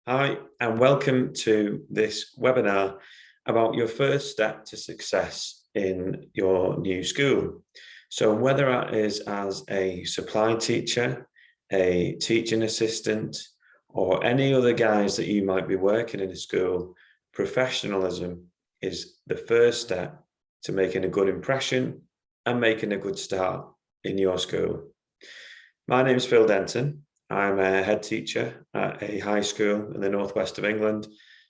Hi, and welcome to this webinar about your first step to success in your new school. So whether that is as a supply teacher, a teaching assistant, or any other guys that you might be working in a school, professionalism is the first step to making a good impression and making a good start in your school. My name is Phil Denton. I'm a head teacher at a high school in the northwest of England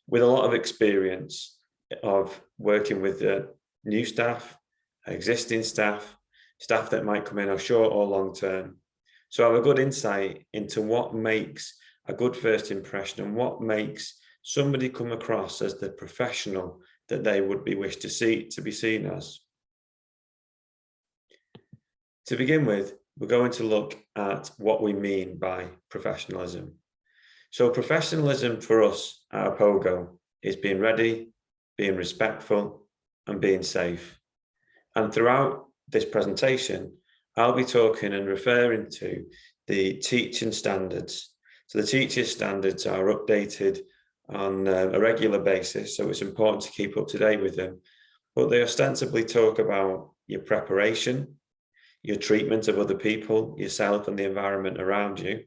with a lot of experience of working with new staff, existing staff, staff that might come in or short or long term. So I have a good insight into what makes a good first impression and what makes somebody come across as the professional that they would be wished to be seen as. To begin with, we're going to look at what we mean by professionalism. So professionalism for us at Opogo is being ready, being respectful, and being safe. And throughout this presentation, I'll be talking and referring to the teaching standards. So the teaching standards are updated on a regular basis, so it's important to keep up to date with them. But they ostensibly talk about your preparation, your treatment of other people, yourself and the environment around you,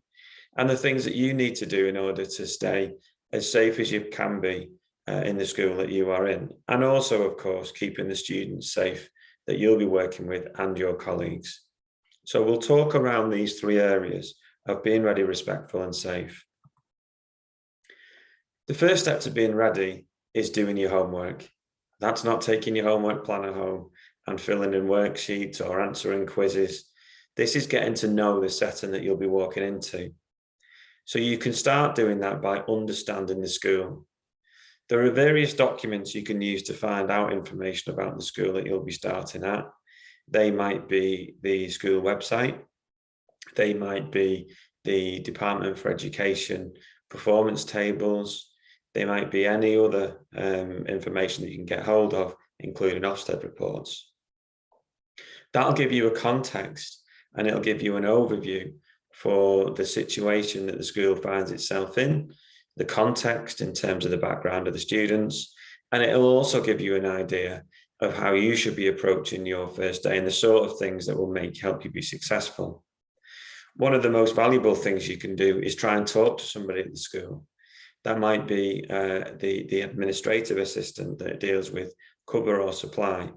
and the things that you need to do in order to stay as safe as you can be in the school that you are in. And also, of course, keeping the students safe that you'll be working with and your colleagues. So we'll talk around these three areas of being ready, respectful, and safe. The first step to being ready is doing your homework. That's not taking your homework planner home and filling in worksheets or answering quizzes. This is getting to know the setting that you'll be walking into. So you can start doing that by understanding the school. There are various documents you can use to find out information about the school that you'll be starting at. They might be the school website. They might be the Department for Education performance tables. They might be any other information that you can get hold of, including Ofsted reports. That'll give you a context and it'll give you an overview for the situation that the school finds itself in, the context in terms of the background of the students, and it'll also give you an idea of how you should be approaching your first day and the sort of things that will help you be successful. One of the most valuable things you can do is try and talk to somebody at the school. That might be the administrative assistant that deals with cover or supply.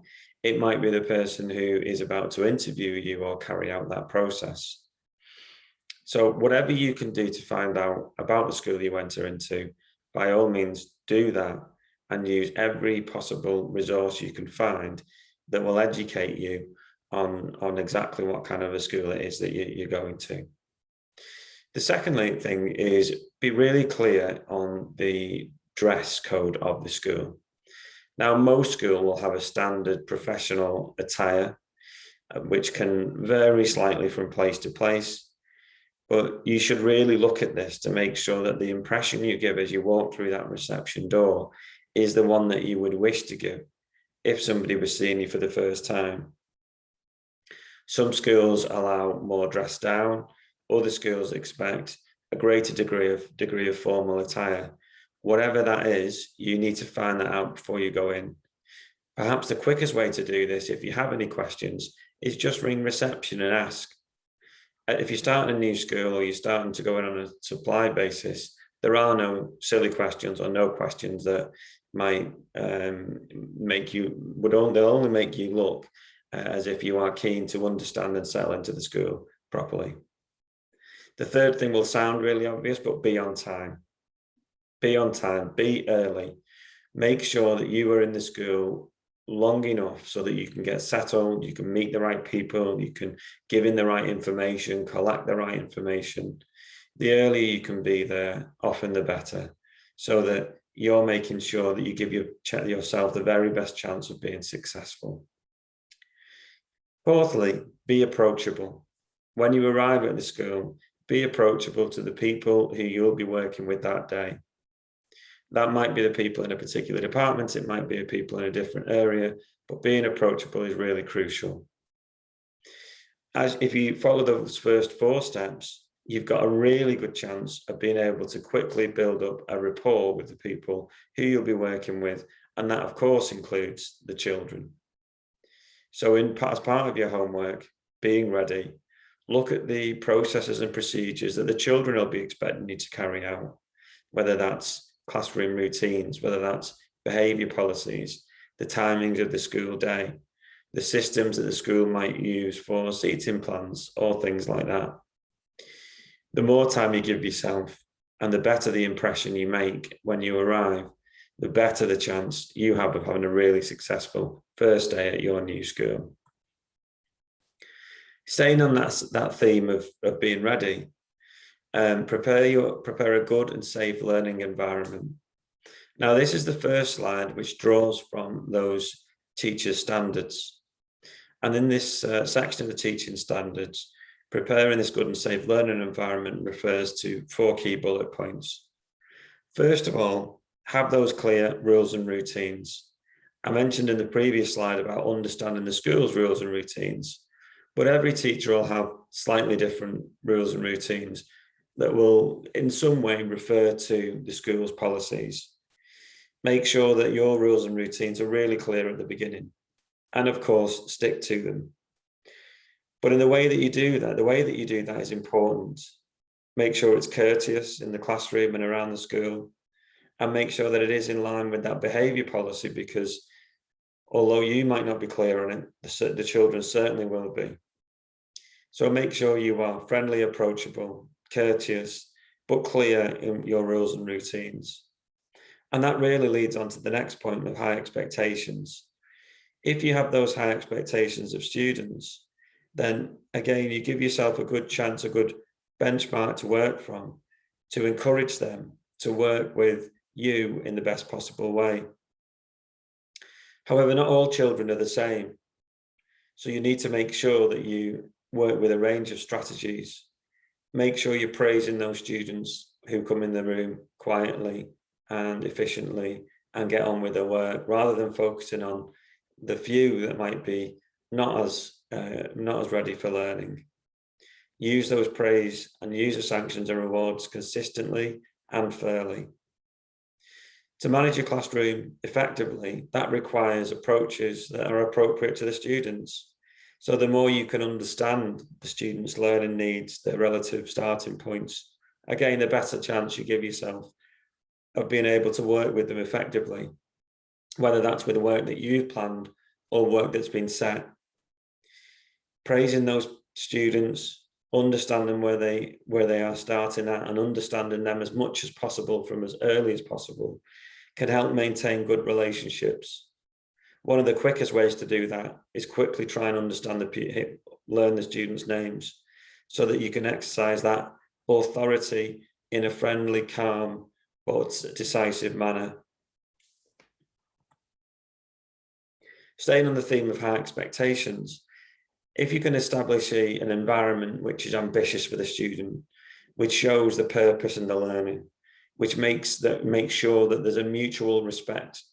It might be the person who is about to interview you or carry out that process. So whatever you can do to find out about the school you enter into, by all means do that and use every possible resource you can find that will educate you on exactly what kind of a school it is that you're going to. The second thing is be really clear on the dress code of the school. Now, most schools will have a standard professional attire, which can vary slightly from place to place, but you should really look at this to make sure that the impression you give as you walk through that reception door is the one that you would wish to give if somebody was seeing you for the first time. Some schools allow more dress down, other schools expect a greater degree of formal attire. Whatever that is, you need to find that out before you go in. Perhaps the quickest way to do this, if you have any questions, is just ring reception and ask. If you're starting a new school or you're starting to go in on a supply basis, there are no silly questions or no questions that might they'll only make you look as if you are keen to understand and settle into the school properly. The third thing will sound really obvious, but be on time. Be on time, be early. Make sure that you are in the school long enough so that you can get settled, you can meet the right people, you can give in the right information, collect the right information. The earlier you can be there, often the better, so that you're making sure that you give yourself the very best chance of being successful. Fourthly, be approachable. When you arrive at the school, be approachable to the people who you'll be working with that day. That might be the people in a particular department, it might be the people in a different area, but being approachable is really crucial. If you follow those first 4 steps, you've got a really good chance of being able to quickly build up a rapport with the people who you'll be working with. And that, of course, includes the children. So as part of your homework, being ready, look at the processes and procedures that the children will be expecting you to carry out, whether that's classroom routines, whether that's behaviour policies, the timings of the school day, the systems that the school might use for seating plans, or things like that. The more time you give yourself and the better the impression you make when you arrive, the better the chance you have of having a really successful first day at your new school. Staying on that theme of being ready, prepare a good and safe learning environment. Now, this is the first slide which draws from those teacher standards. And in this section of the teaching standards, preparing this good and safe learning environment refers to 4 key bullet points. First of all, have those clear rules and routines. I mentioned in the previous slide about understanding the school's rules and routines, but every teacher will have slightly different rules and routines that will in some way refer to the school's policies. Make sure that your rules and routines are really clear at the beginning, and of course, stick to them. But in the way that you do that is important. Make sure it's courteous in the classroom and around the school, and make sure that it is in line with that behaviour policy, because although you might not be clear on it, the children certainly will be. So make sure you are friendly, approachable, courteous, but clear in your rules and routines. And that really leads on to the next point of high expectations. If you have those high expectations of students, then again, you give yourself a good chance, a good benchmark to work from, to encourage them to work with you in the best possible way. However, not all children are the same. So you need to make sure that you work with a range of strategies. Make sure you're praising those students who come in the room quietly and efficiently and get on with their work, rather than focusing on the few that might be not as ready for learning. Use those praise and use the sanctions and rewards consistently and fairly. To manage your classroom effectively, that requires approaches that are appropriate to the students. So the more you can understand the students' learning needs, their relative starting points, again, the better chance you give yourself of being able to work with them effectively, whether that's with work that you've planned or work that's been set. Praising those students, understanding where they are starting at, and understanding them as much as possible from as early as possible can help maintain good relationships. One of the quickest ways to do that is quickly try and learn the students' names, so that you can exercise that authority in a friendly, calm, but decisive manner. Staying on the theme of high expectations, if you can establish an environment which is ambitious for the student, which shows the purpose in the learning, which makes sure that there's a mutual respect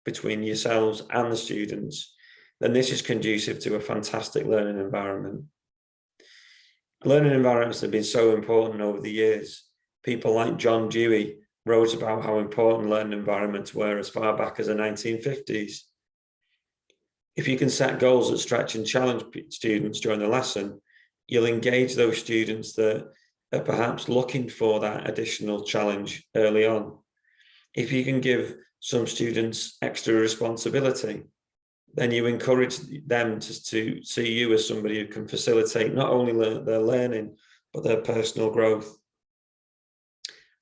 between yourselves and the students, then this is conducive to a fantastic learning environment. Learning environments have been so important over the years. People like John Dewey wrote about how important learning environments were as far back as the 1950s. If you can set goals that stretch and challenge students during the lesson, you'll engage those students that are perhaps looking for that additional challenge early on. If you can give some students extra responsibility, then you encourage them to see you as somebody who can facilitate not only their learning, but their personal growth.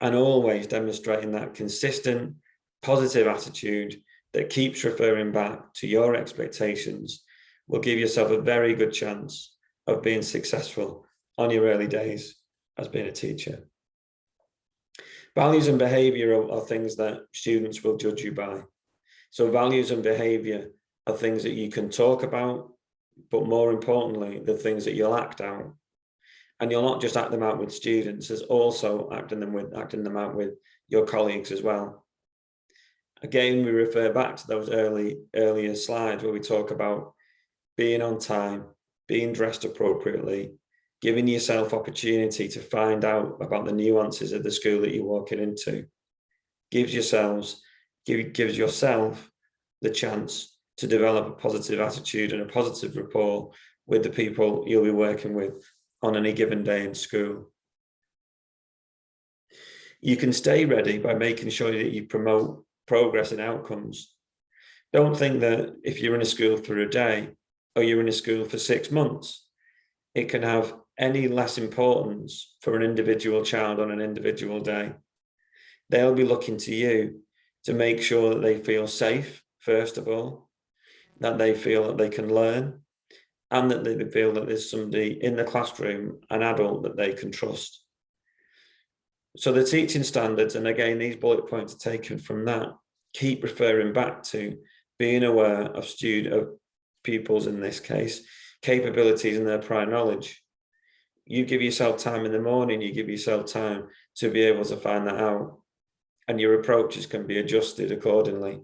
And always demonstrating that consistent, positive attitude that keeps referring back to your expectations will give yourself a very good chance of being successful on your early days as being a teacher. Values and behaviour are things that students will judge you by. So values and behaviour are things that you can talk about, but more importantly, the things that you'll act out. And you'll not just act them out with students, there's also acting them out with your colleagues as well. Again, we refer back to those earlier slides where we talk about being on time, being dressed appropriately, giving yourself opportunity to find out about the nuances of the school that you're walking into, gives yourself the chance to develop a positive attitude and a positive rapport with the people you'll be working with on any given day in school. You can stay ready by making sure that you promote progress and outcomes. Don't think that if you're in a school for a day or you're in a school for 6 months, it can have any less importance for an individual child on an individual day. They'll be looking to you to make sure that they feel safe, first of all, that they feel that they can learn, and that they feel that there's somebody in the classroom, an adult that they can trust. So the teaching standards, and again, these bullet points are taken from that, keep referring back to being aware of pupils, in this case, capabilities and their prior knowledge. You give yourself time in the morning, you give yourself time to be able to find that out, and your approaches can be adjusted accordingly.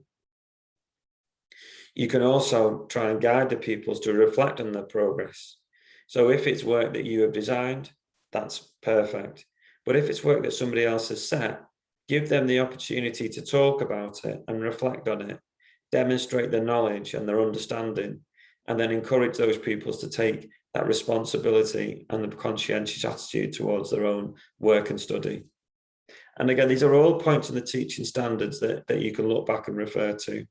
You can also try and guide the pupils to reflect on their progress. So if it's work that you have designed, that's perfect. But if it's work that somebody else has set, give them the opportunity to talk about it and reflect on it, demonstrate their knowledge and their understanding, and then encourage those pupils to take that responsibility and the conscientious attitude towards their own work and study. And again, these are all points in the teaching standards that you can look back and refer to.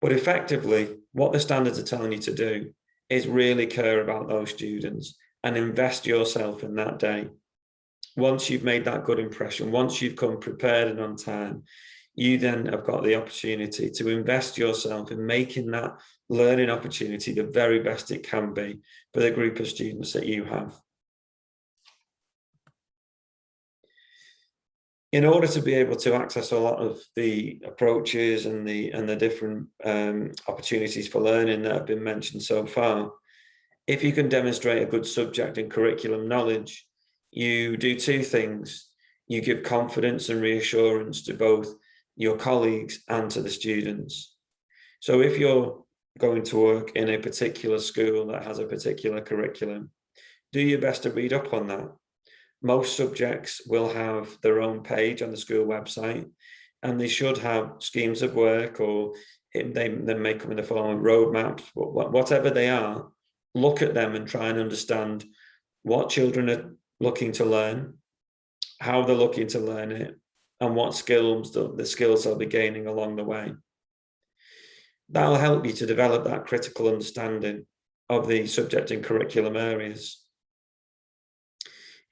But effectively, what the standards are telling you to do is really care about those students and invest yourself in that day. Once you've made that good impression, once you've come prepared and on time, you then have got the opportunity to invest yourself in making that learning opportunity the very best it can be for the group of students that you have. In order to be able to access a lot of the approaches and the different opportunities for learning that have been mentioned so far, if you can demonstrate a good subject and curriculum knowledge, you do two things. You give confidence and reassurance to both your colleagues and to the students. So if you're going to work in a particular school that has a particular curriculum, do your best to read up on that. Most subjects will have their own page on the school website, and they should have schemes of work, or they may come in the form of roadmaps, whatever they are. Look at them and try and understand what children are looking to learn, how they're looking to learn it, and what skills the skills they'll be gaining along the way. That'll help you to develop that critical understanding of the subject and curriculum areas.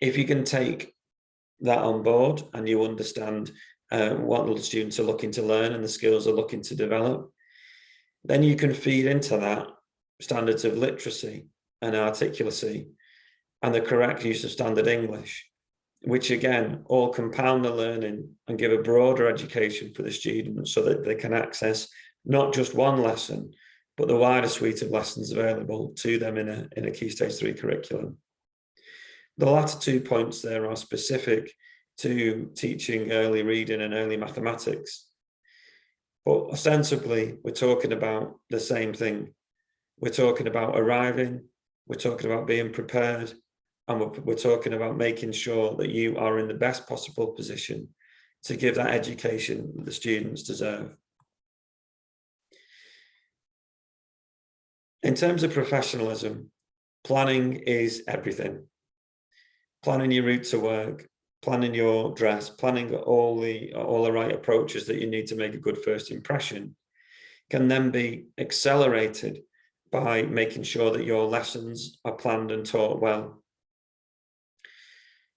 If you can take that on board and you understand what the students are looking to learn and the skills they're looking to develop, then you can feed into that standards of literacy and articulacy and the correct use of standard English, which again, all compound the learning and give a broader education for the students so that they can access not just one lesson, but the wider suite of lessons available to them in a Key Stage 3 curriculum. The latter 2 points there are specific to teaching early reading and early mathematics. But ostensibly, we're talking about the same thing. We're talking about arriving, we're talking about being prepared, and we're talking about making sure that you are in the best possible position to give that education that the students deserve. In terms of professionalism, planning is everything. Planning your route to work, planning your dress, planning all the right approaches that you need to make a good first impression can then be accelerated by making sure that your lessons are planned and taught well.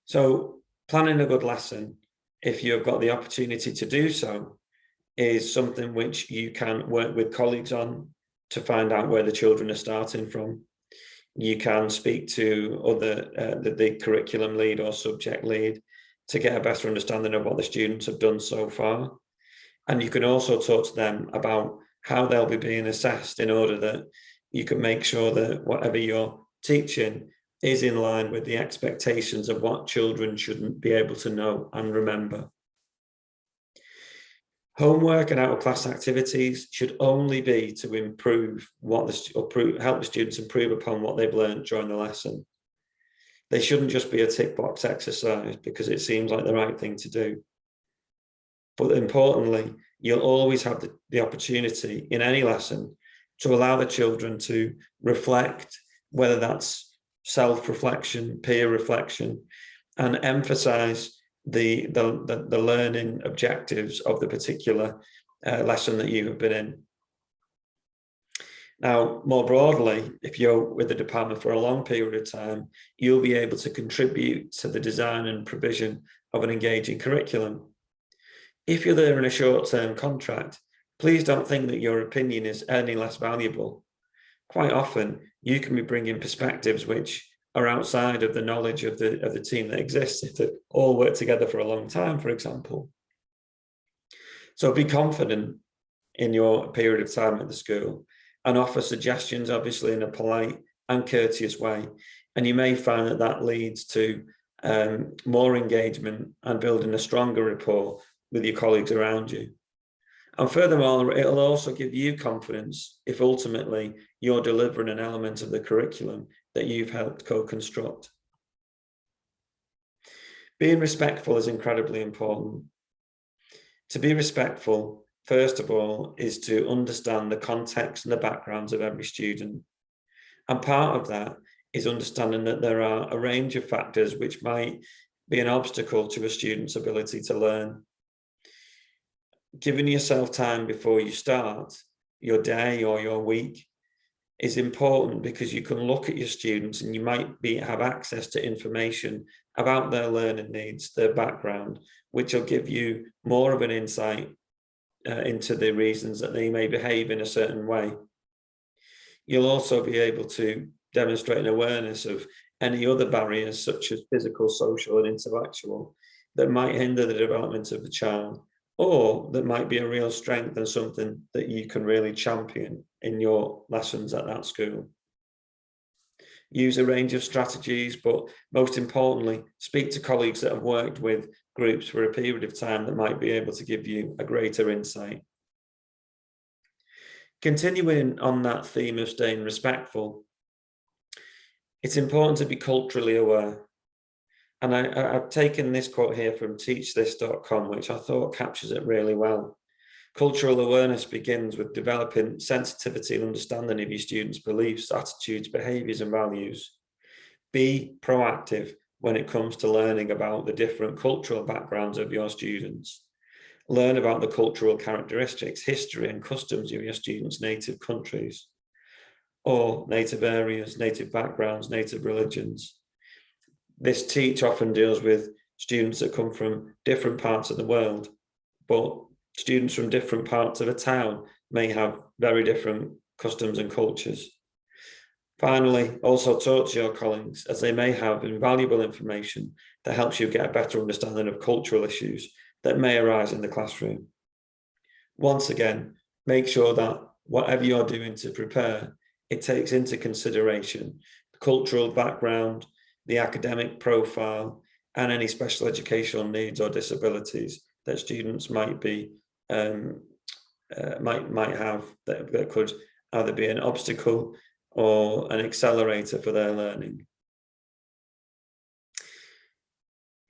So planning a good lesson, if you've got the opportunity to do so, is something which you can work with colleagues on to find out where the children are starting from. You can speak to the curriculum lead or subject lead to get a better understanding of what the students have done so far. And you can also talk to them about how they'll be being assessed in order that you can make sure that whatever you're teaching is in line with the expectations of what children shouldn't be able to know and remember. Homework and out-of-class activities should only be to help the students improve upon what they've learned during the lesson. They shouldn't just be a tick box exercise because it seems like the right thing to do. But importantly, you'll always have the opportunity in any lesson to allow the children to reflect, whether that's self-reflection, peer reflection, and emphasize the learning objectives of the particular lesson that you have been in. Now, more broadly, if you're with the department for a long period of time, you'll be able to contribute to the design and provision of an engaging curriculum. If you're there in a short-term contract, please don't think that your opinion is any less valuable. Quite often, you can be bringing perspectives which are outside of the knowledge of the team that exists if they all work together for a long time, for example. So be confident in your period of time at the school and offer suggestions, obviously in a polite and courteous way. And you may find that that leads to more engagement and building a stronger rapport with your colleagues around you. And furthermore, it'll also give you confidence if ultimately you're delivering an element of the curriculum that you've helped co-construct. Being respectful is incredibly important. To be respectful, first of all, is to understand the context and the backgrounds of every student. And part of that is understanding that there are a range of factors which might be an obstacle to a student's ability to learn. Giving yourself time before you start your day or your week is important because you can look at your students and you might have access to information about their learning needs, their background, which will give you more of an insight into the reasons that they may behave in a certain way. You'll also be able to demonstrate an awareness of any other barriers such as physical, social and intellectual that might hinder the development of the child, or that might be a real strength and something that you can really champion in your lessons at that school. Use a range of strategies, but most importantly, speak to colleagues that have worked with groups for a period of time that might be able to give you a greater insight. Continuing on that theme of staying respectful, it's important to be culturally aware. And I've taken this quote here from teachthis.com, which I thought captures it really well. Cultural awareness begins with developing sensitivity and understanding of your students' beliefs, attitudes, behaviours and values. Be proactive when it comes to learning about the different cultural backgrounds of your students. Learn about the cultural characteristics, history and customs of your students' native countries, or native areas, native backgrounds, native religions. This teach often deals with students that come from different parts of the world, but students from different parts of a town may have very different customs and cultures. Finally, also talk to your colleagues, as they may have invaluable information that helps you get a better understanding of cultural issues that may arise in the classroom. Once again, make sure that whatever you're doing to prepare, it takes into consideration the cultural background, the academic profile, and any special educational needs or disabilities that students might be might have that could either be an obstacle or an accelerator for their learning.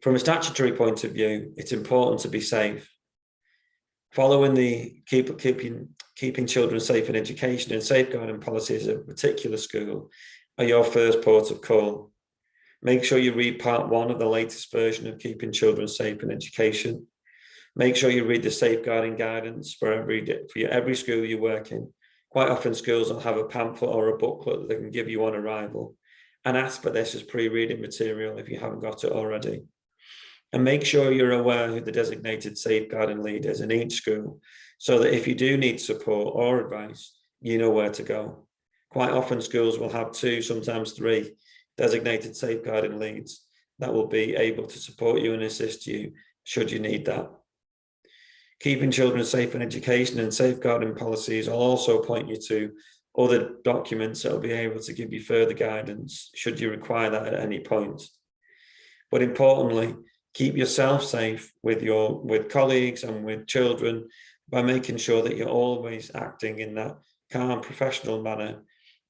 From a statutory point of view, it's important to be safe. Following the keeping children safe in education and safeguarding policies of a particular school are your first port of call. Make sure you read part 1 of the latest version of Keeping Children Safe in Education. Make sure you read the safeguarding guidance for every school you work in. Quite often schools will have a pamphlet or a booklet that they can give you on arrival, and ask for this as pre-reading material if you haven't got it already. And make sure you're aware who the designated safeguarding lead is in each school, so that if you do need support or advice, you know where to go. Quite often schools will have 2, sometimes 3 designated safeguarding leads that will be able to support you and assist you should you need that. Keeping children safe in education and safeguarding policies will also point you to other documents that will be able to give you further guidance should you require that at any point. But importantly, keep yourself safe with colleagues and with children by making sure that you're always acting in that calm, professional manner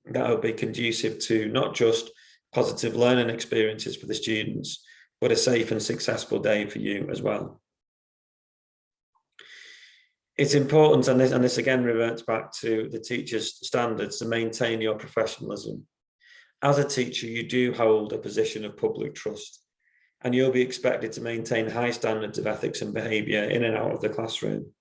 that will be conducive to not just positive learning experiences for the students, but a safe and successful day for you as well. It's important, and this again reverts back to the teacher's standards, to maintain your professionalism. As a teacher, you do hold a position of public trust, and you'll be expected to maintain high standards of ethics and behaviour in and out of the classroom.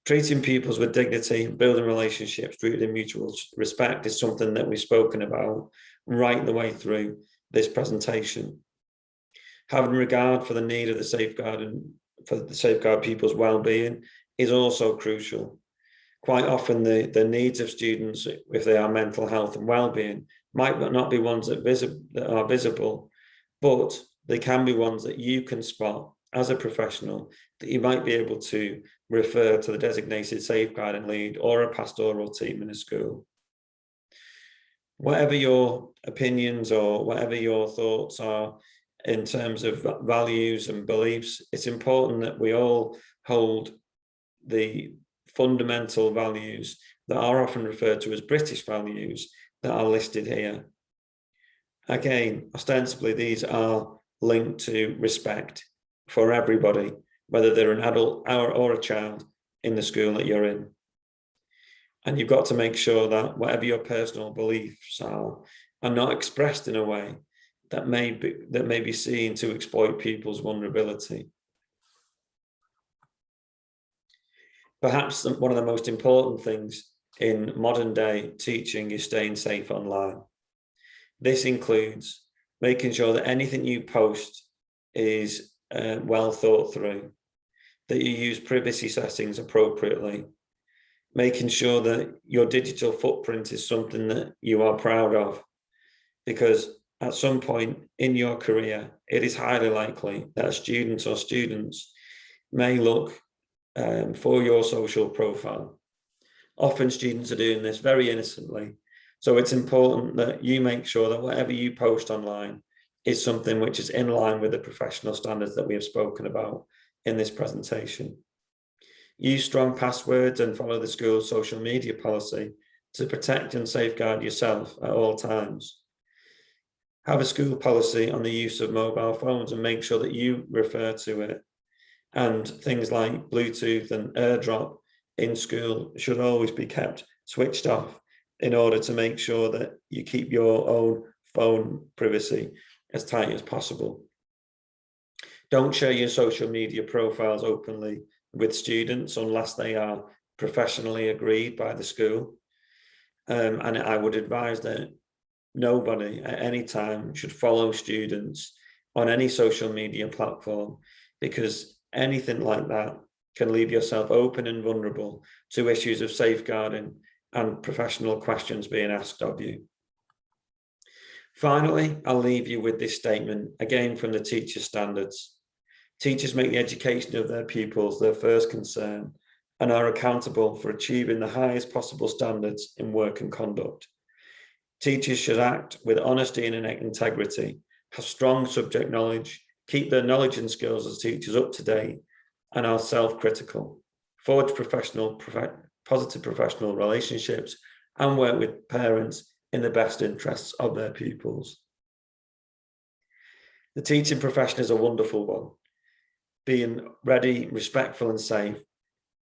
Treating pupils with dignity, building relationships rooted in mutual respect is something that we've spoken about right the way through this presentation. Having regard for the need of the safeguard people's well-being is also crucial. Quite often the needs of students, if they are mental health and well-being, might not be ones that are visible, but they can be ones that you can spot as a professional, that you might be able to refer to the designated safeguarding lead or a pastoral team in a school. Whatever your opinions or whatever your thoughts are in terms of values and beliefs, it's important that we all hold the fundamental values that are often referred to as British values that are listed here. Again, ostensibly, these are linked to respect for everybody, whether they're an adult or a child in the school that you're in. And you've got to make sure that whatever your personal beliefs are not expressed in a way that may be seen to exploit people's vulnerability. Perhaps one of the most important things in modern day teaching is staying safe online. This includes making sure that anything you post is well thought through, that you use privacy settings appropriately, making sure that your digital footprint is something that you are proud of, because at some point in your career, it is highly likely that students may look for your social profile. Often students are doing this very innocently, so it's important that you make sure that whatever you post online is something which is in line with the professional standards that we have spoken about in this presentation. Use strong passwords and follow the school's social media policy to protect and safeguard yourself at all times. Have a school policy on the use of mobile phones and make sure that you refer to it. And things like Bluetooth and AirDrop in school should always be kept switched off in order to make sure that you keep your own phone privacy as tight as possible. Don't share your social media profiles openly with students unless they are professionally agreed by the school. And I would advise that nobody at any time should follow students on any social media platform, because anything like that can leave yourself open and vulnerable to issues of safeguarding and professional questions being asked of you. Finally, I'll leave you with this statement, again from the teacher standards. Teachers make the education of their pupils their first concern and are accountable for achieving the highest possible standards in work and conduct. Teachers should act with honesty and integrity, have strong subject knowledge, keep their knowledge and skills as teachers up to date, and are self-critical, forge positive professional relationships, and work with parents in the best interests of their pupils. The teaching profession is a wonderful one. Being ready, respectful, and safe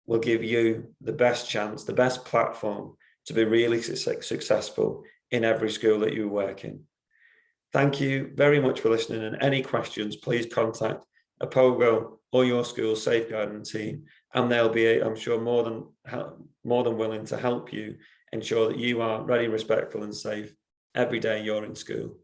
will give you the best chance, the best platform to be really successful in every school that you work in. Thank you very much for listening, and any questions, please contact Opogo or your school's safeguarding team, and they'll be, I'm sure, more than willing to help you ensure that you are ready, respectful, and safe every day you're in school.